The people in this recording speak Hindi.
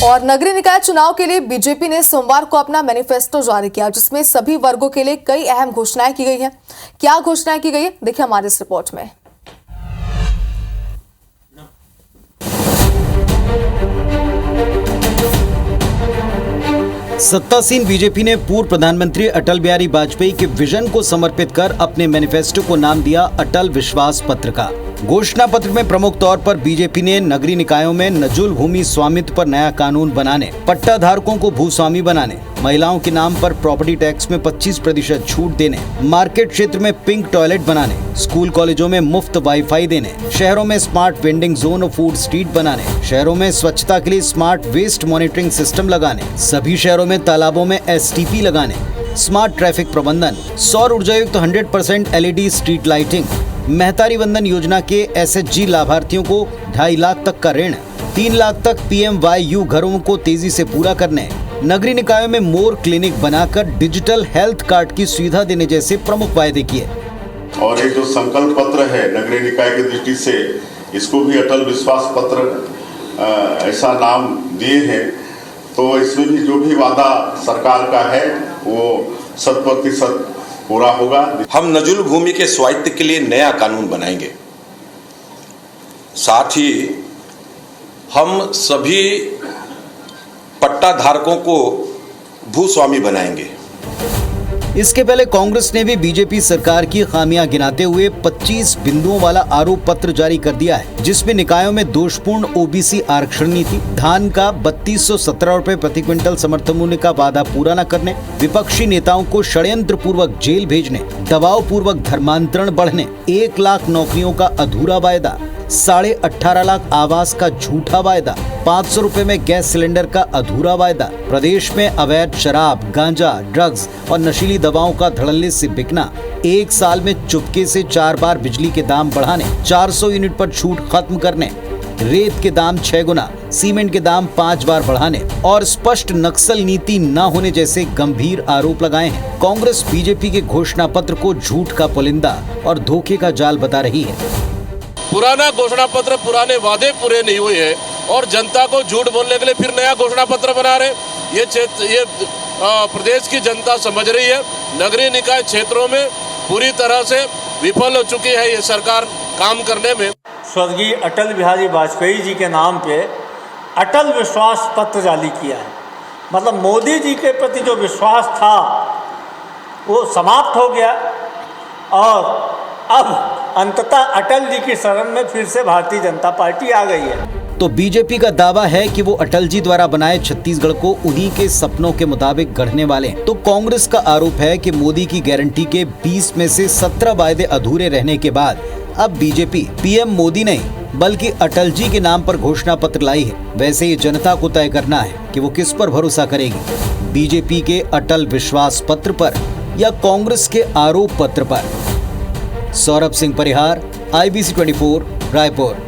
और नगरीय निकाय चुनाव के लिए बीजेपी ने सोमवार को अपना मैनिफेस्टो जारी किया, जिसमें सभी वर्गों के लिए कई अहम घोषणाएं की गई हैं। क्या घोषणाएं की गई है, देखिए हमारे इस रिपोर्ट में। सत्तासीन बीजेपी ने पूर्व प्रधानमंत्री अटल बिहारी वाजपेयी के विजन को समर्पित कर अपने मैनिफेस्टो को नाम दिया अटल विश्वास पत्र का। घोषणा पत्र में प्रमुख तौर पर बीजेपी ने नगरीय निकायों में नजुल भूमि स्वामित्व पर नया कानून बनाने, पट्टा धारकों को भूस्वामी बनाने, महिलाओं के नाम पर प्रॉपर्टी टैक्स में 25% छूट देने, मार्केट क्षेत्र में पिंक टॉयलेट बनाने, स्कूल कॉलेजों में मुफ्त वाईफाई देने, शहरों में स्मार्ट वेंडिंग जोन और फूड स्ट्रीट बनाने, शहरों में स्वच्छता के लिए स्मार्ट वेस्ट मॉनिटरिंग सिस्टम लगाने, सभी शहरों में तालाबों में STP लगाने, स्मार्ट ट्रैफिक प्रबंधन, सौर ऊर्जा युक्त 100% LED street lighting, Mahtari Vandan योजना के SHG लाभार्थियों को 2.5 लाख तक का ऋण, 3 लाख तक PMYU घरों को तेजी से पूरा करने, नगरीय निकायों में मोर क्लिनिक बनाकर डिजिटल हेल्थ कार्ड की सुविधा देने जैसे प्रमुख वायदे किए। और ये जो संकल्प पत्र है नगरीय निकाय की दृष्टि से, इसको भी अटल विश्वास पत्र ऐसा नाम दिए हैं। तो इसमें भी जो भी वादा सरकार का है वो 100% पूरा होगा। हम नजुल भूमि के स्वायत्त के लिए नया कानून बनाएंगे। साथ ही हम सभी पट्टा धारकों को भूस्वामी बनाएंगे। इसके पहले कांग्रेस ने भी बीजेपी सरकार की खामियां गिनाते हुए 25 बिंदुओं वाला आरोप पत्र जारी कर दिया है, जिसमें निकायों में दोषपूर्ण OBC आरक्षण नीति, धान का 3217 रुपए प्रति क्विंटल समर्थन मूल्य का वादा पूरा न करने, विपक्षी नेताओं को षड्यंत्र पूर्वक जेल भेजने, दबाव पूर्वक धर्मांतरण बढ़ने, 1 लाख नौकरियों का अधूरा वायदा, 18.5 लाख आवास का झूठा वायदा, 500 रुपए में गैस सिलेंडर का अधूरा वायदा, प्रदेश में अवैध शराब, गांजा, ड्रग्स और नशीली दवाओं का धड़ल्ले से बिकना, 1 साल में चुपके से 4 बार बिजली के दाम बढ़ाने, 400 यूनिट पर छूट खत्म करने, रेत के दाम 6 गुना, सीमेंट के दाम 5 बार बढ़ाने और स्पष्ट नक्सल नीति न होने जैसे गंभीर आरोप लगाए हैं। कांग्रेस बीजेपी के घोषणा पत्र को झूठ का पुलिंदा और धोखे का जाल बता रही है। पुराना घोषणा पत्र, पुराने वादे पूरे नहीं हुए हैं और जनता को झूठ बोलने के लिए फिर नया घोषणा पत्र बना रहे। ये प्रदेश की जनता समझ रही है। नगरीय निकाय क्षेत्रों में पूरी तरह से विफल हो चुकी है ये सरकार काम करने में। स्वर्गीय अटल बिहारी वाजपेयी जी के नाम पे अटल विश्वास पत्र जारी किया है। मतलब मोदी जी के प्रति जो विश्वास था वो समाप्त हो गया और अब अंततः अटल जी की शरण में फिर से भारतीय जनता पार्टी आ गई है। तो बीजेपी का दावा है कि वो अटल जी द्वारा बनाए छत्तीसगढ़ को उन्हीं के सपनों के मुताबिक गढ़ने वाले हैं। तो कांग्रेस का आरोप है कि मोदी की गारंटी के 20 में से 17 वायदे अधूरे रहने के बाद अब बीजेपी PM मोदी नहीं बल्कि अटल जी के नाम पर घोषणा पत्र लाई है। वैसे ये जनता को तय करना है कि वो किस पर भरोसा करेगी, बीजेपी के अटल विश्वास पत्र पर या कांग्रेस के आरोप पत्र पर। सौरभ सिंह परिहार, IBC 24 रायपुर।